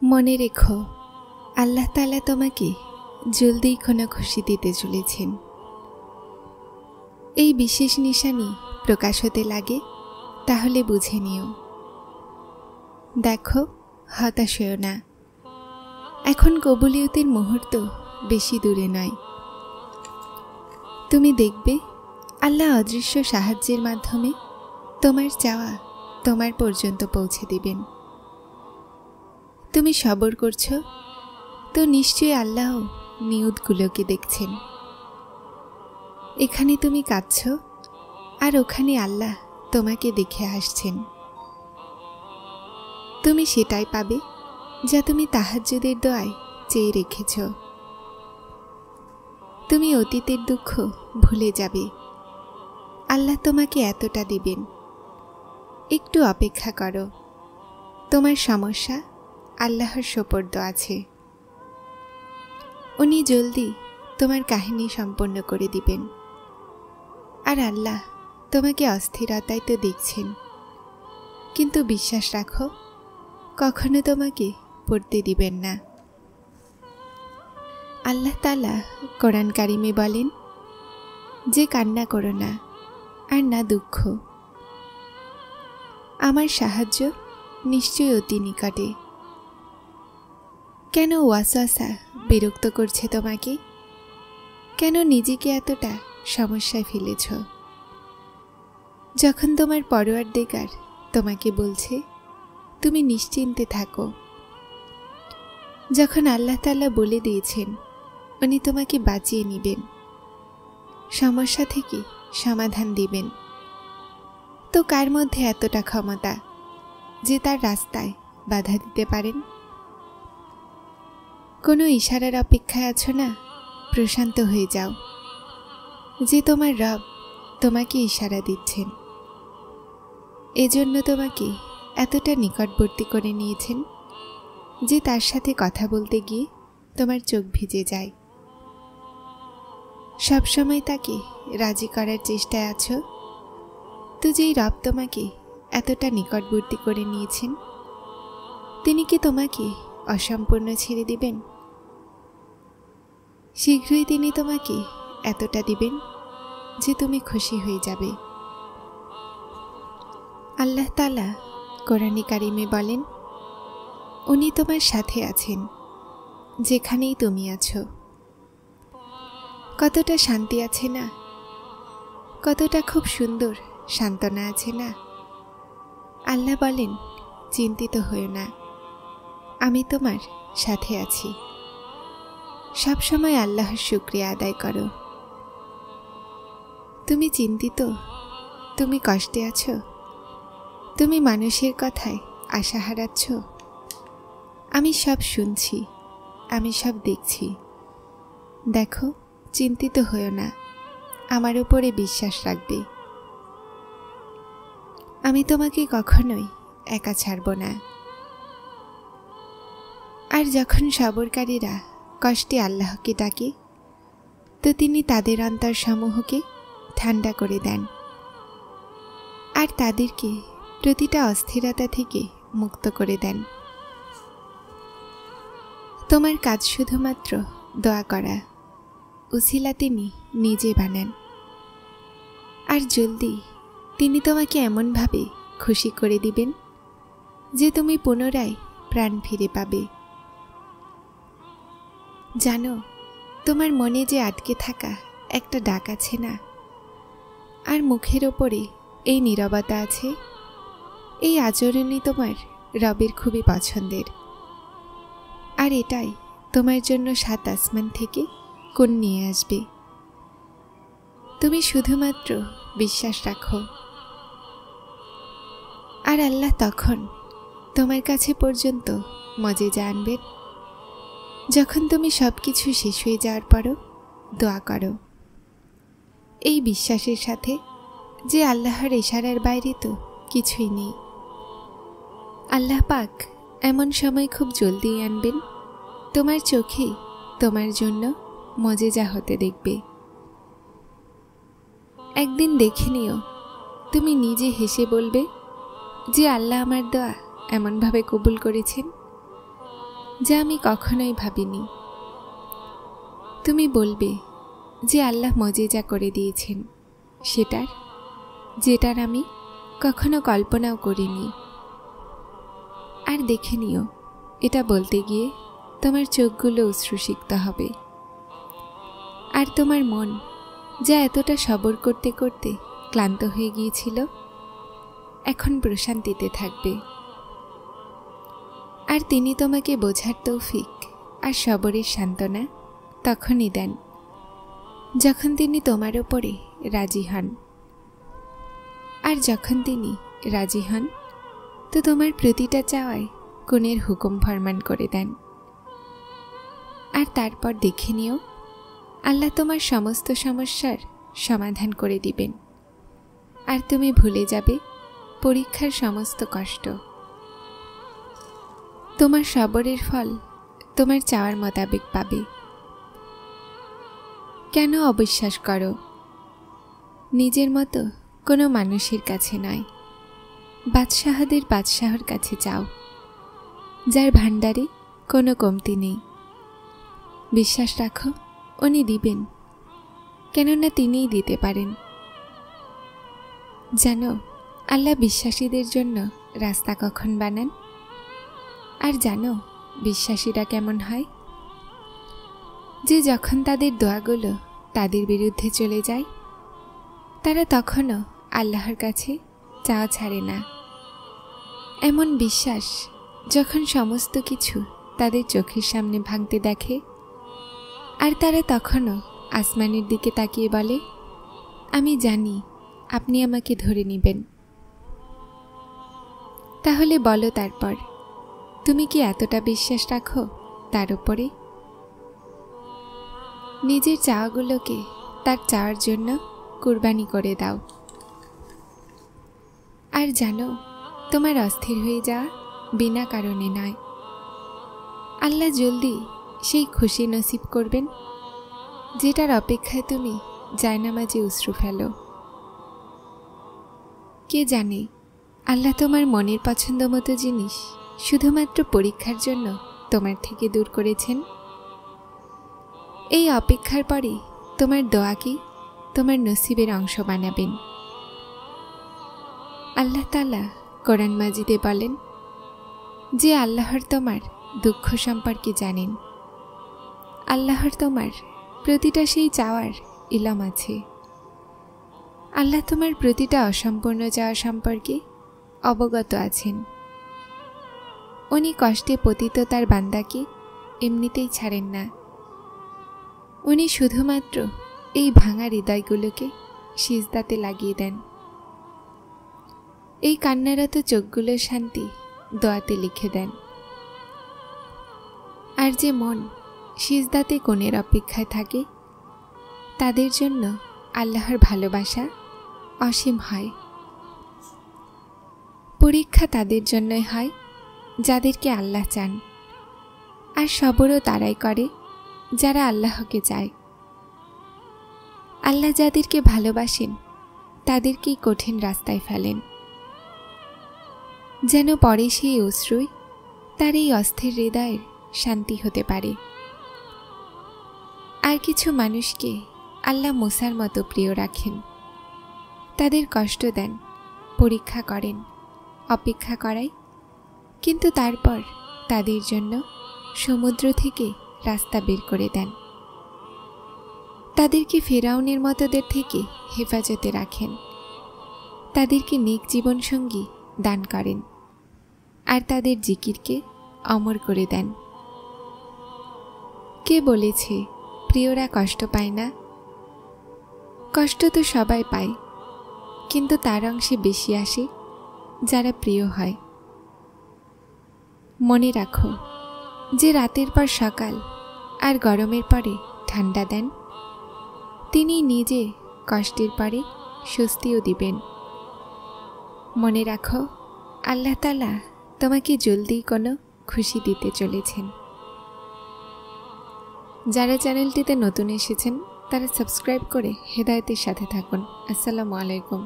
মনে রেখো, আল্লাহ তাআলা তোমাকে জলদি কোনো খুশি দিতে চলেছেন। এই বিশেষ নিশানি প্রকাশ হতে লাগে তাহলে বুঝে নিও। দেখো, হতাশ হও না। এখন কবুলিয়তের মুহূর্ত বেশি দূরে নয়। তুমি দেখবে আল্লাহ অদৃশ্য সাহায্যের মাধ্যমে তোমার চাওয়া তোমার পর্যন্ত পৌঁছে দিবেন। তুমি সবর করছো তো নিশ্চয়ই আল্লাহ নিয়তগুলোকে দেখছেন। এখানে তুমি কাঁদছো আর ওখানে আল্লাহ তোমাকে দেখে হাসছেন। তুমি সেটাই পাবে যা তুমি তাহাজ্জুদের দোয়ায় চেয়ে রেখেছ। তুমি অতীতের দুঃখ ভুলে যাবে। আল্লাহ তোমাকে এতটা দিবেন। একটু অপেক্ষা করো। তোমার সমস্যা আল্লাহর সোপর্দ আছে। উনি জলদি তোমার কাহিনী সম্পন্ন করে দিবেন। আর আল্লাহ তোমাকে অস্থিরতায় তো দেখছেন, কিন্তু বিশ্বাস রাখো, কখনো তোমাকে পড়তে দিবেন না। আল্লাহ তাআলা কোরআন কারিমে বলেন যে কান্না করো না আর না দুঃখ, আমার সাহায্য নিশ্চয়ই অতি নিকটে। কেন ওয়াসওয়াসা বিরক্ত করছে তোমাকে? কেন নিজেকে এতটা সমস্যায় ফেলেছ? যখন তোমার পরওয়ারদিগার তোমাকে বলছে তুমি নিশ্চিন্তে থাকো, যখন আল্লাহ তাআলা বলে দিয়েছেন উনি তোমাকে বাঁচিয়ে নেবেন, সমস্যা থেকে সমাধান দিবেন, তো কার মধ্যে এতটা ক্ষমতা যে তার রাস্তায় বাধা দিতে পারেন? কোনো ইশারার অপেক্ষায় আছো না? প্রশান্ত হয়ে যাও যে তোমার রব তোমাকে ইশারা দিচ্ছেন। এজন্য তোমাকে এতটা নিকটবর্তী করে নিয়েছেন যে তার সাথে কথা বলতে গিয়ে তোমার চোখ ভিজে যায়। সবসময় তাকে রাজি করার চেষ্টায় আছো, তো যেই রব তোমাকে এতটা নিকটবর্তী করে নিয়েছেন তিনি কি তোমাকে অসম্পূর্ণ ছেড়ে দিবেন? শীঘ্রই তিনি তোমাকে এতটা দিবেন যে তুমি খুশি হয়ে যাবে। আল্লাহ তাআলা কোরআনে কারিমে বলেন উনি তোমার সাথে আছেন যেখানেই তুমি আছো। কতটা শান্তি আছে না? কতটা খুব সুন্দর সান্ত্বনা আছে না? আল্লাহ বলেন চিন্তিত হয়ো না, আমি তোমার সাথে আছি। সবসময় আল্লাহর শুকরিয়া আদায় করো। তুমি চিন্তিত, তুমি কষ্টে আছো, তুমি মানুষের কথায় আশা হারাচ্ছ, আমি সব শুনছি, আমি সব দেখছি। দেখো, চিন্তিত হয়ো না, আমার উপরে বিশ্বাস রাখবে। আমি তোমাকে কখনোই একা ছাড়ব না। আর যখন সবরকারীরা কষ্টে আল্লাহকে ডাকে তো তিনি তাদের অন্তর সমূহকে ঠান্ডা করে দেন আর তাদেরকে প্রতিটা অস্থিরতা থেকে মুক্ত করে দেন। তোমার কাজ শুধুমাত্র দোয়া করা, উসিলা তিনি নিজে বানান। আর জলদি তিনি তোমাকে এমনভাবে খুশি করে দিবেন যে তুমি পুনরায় প্রাণ ফিরে পাবে। জানো, তোমার মনে যে আটকে থাকা একটা ডাক আছে না, আর মুখের ওপরে এই নীরবতা আছে, এই আচরণই তোমার রবের খুবই পছন্দের। আর এটাই তোমার জন্য 7 আসমান থেকে কোণ নিয়ে আসবে। তুমি শুধুমাত্র বিশ্বাস রাখো, আর আল্লাহ তখন তোমার কাছে পর্যন্ত মজেজা আনবেন যখন তুমি সবকিছু শেষ হয়ে যাওয়ার পরও দোয়া করো এই বিশ্বাসের সাথে যে আল্লাহর ইশারার বাইরে তো কিছুই নেই। আল্লাহ পাক এমন সময় খুব জলদি আনবেন তোমার চোখে তোমার জন্য মজেজা হতে দেখবে। একদিন দেখে নিও, তুমি নিজে হেসে বলবে যে আল্লাহ আমার দোয়া এমনভাবে কবুল করেছেন যা আমি কখনোই ভাবিনি। তুমি বলবে যে আল্লাহ মজেজা করে দিয়েছেন যেটার আমি কখনো কল্পনাও করিনি। আর দেখে নিও, এটা বলতে গিয়ে তোমার চোখগুলো অশ্রুসিক্ত হবে। আর তোমার মন যা এতটা সবর করতে করতে ক্লান্ত হয়ে গিয়েছিল, এখন প্রশান্তিতে থাকবে। আর তিনি তোমাকে বোঝার তৌফিক আর সবরের সান্ত্বনা তখনই দেন যখন তিনি তোমার উপরে রাজি হন। আর যখন তিনি রাজি হন, তো তোমার প্রতিটা চাওয়ায় কোণের হুকুম ফরমান করে দেন। আর তারপর দেখে নিও, আল্লাহ তোমার সমস্ত সমস্যার সমাধান করে দিবেন। আর তুমি ভুলে যাবে পরীক্ষার সমস্ত কষ্ট। তোমার সবরের ফল তোমার চাওয়ার মোতাবেক পাবে। কেন অবিশ্বাস করো? নিজের মতো কোনো মানুষের কাছে নয়, বাদশাহদের বাদশাহর কাছে চাও, যার ভাণ্ডারে কোনো কমতি নেই। বিশ্বাস রাখো, উনি দিবেন, কেননা তিনিই দিতে পারেন। জানো আল্লাহ বিশ্বাসীদের জন্য রাস্তা কখন বানান? আর জানো বিশ্বাসীরা কেমন হয়? যে যখন তাদের দোয়াগুলো তাদের বিরুদ্ধে চলে যায়, তারা তখনও আল্লাহর কাছে চাওয়া ছাড়ে না। এমন বিশ্বাস যখন সমস্ত কিছু তাদের চোখের সামনে ভাঙতে দেখে, আর তারা তখনও আসমানের দিকে তাকিয়ে বলে, আমি জানি আপনি আমাকে ধরে নেবেন। তাহলে বলো তারপর, তুমি কি এতটা বিশ্বাস রাখো তার উপরে? নিজের চাওয়াগুলোকে তার চাওয়ার জন্য কুরবানি করে দাও। আর জানো, তোমার অস্থির হয়ে যাওয়া বিনা কারণে নয়। আল্লাহ জলদি সেই খুশি নসিব করবেন যেটার অপেক্ষায় তুমি জায়নামাজে অশ্রু ফেলো। কে জানে, আল্লাহ তোমার মনের পছন্দ মতো জিনিস শুধুমাত্র পরীক্ষার জন্য তোমার থেকে দূর করেছেন। এই অপেক্ষার পরে তোমার দোয়াকে তোমার নসিবের অংশ বানাবেন। আল্লাহ তাআলা কোরআন মাজিদে বলেন যে আল্লাহর তোমার দুঃখ সম্পর্কে জানেন। আল্লাহর তোমার প্রতিটা সেই চাওয়ার ইলম আছে। আল্লাহ তোমার প্রতিটা অসম্পূর্ণ চাওয়া সম্পর্কে অবগত আছেন। উনি কষ্টে পতিত তার বান্দাকে এমনিতেই ছাড়েন না। উনি শুধুমাত্র এই ভাঙা হৃদয়গুলোকে সিজদাতে লাগিয়ে দেন। এই কান্নারত চোখগুলোর শান্তি দোয়াতে লিখে দেন। আর যে মন সিজদাতে কোণের অপেক্ষায় থাকে, তাদের জন্য আল্লাহর ভালোবাসা অসীম হয়। পরীক্ষা তাদের জন্যই হয় যাদেরকে আল্লাহ চান, আর সবরও তারাই করে যারা আল্লাহকে চায়। আল্লাহ যাদেরকে ভালোবাসেন তাদেরকেই কঠিন রাস্তায় ফেলেন, যেন পরে সেই অশ্রুই তার এই অস্থির হৃদয়ের শান্তি হতে পারে। আর কিছু মানুষকে আল্লাহ মুসার মতো প্রিয় রাখেন। তাদের কষ্ট দেন, পরীক্ষা করেন, অপেক্ষা করায়, কিন্তু তারপর তাদের জন্য সমুদ্র থেকে রাস্তা বের করে দেন। তাদেরকে ফেরাউনের মতোদের থেকে হেফাজতে রাখেন। তাদেরকে নেক জীবনসঙ্গী দান করেন, আর তাদের জিকিরকে অমর করে দেন। কে বলেছে প্রিয়রা কষ্ট পায় না? কষ্ট তো সবাই পায়, কিন্তু তার অংশে বেশি আসে যারা প্রিয় হয়। মনে রাখো, যে রাতের পর সকাল আর গরমের পরে ঠান্ডা দেন, তিনি নিজে কষ্টের পরে স্বস্তিও দিবেন। মনে রাখো, আল্লাহ তাআলা তোমাকে জলদি কোনো খুশি দিতে চলেছেন। যারা চ্যানেলটিতে নতুন এসেছেন তারা সাবস্ক্রাইব করে হেদায়েতের সাথে থাকুন। আসসালামু আলাইকুম।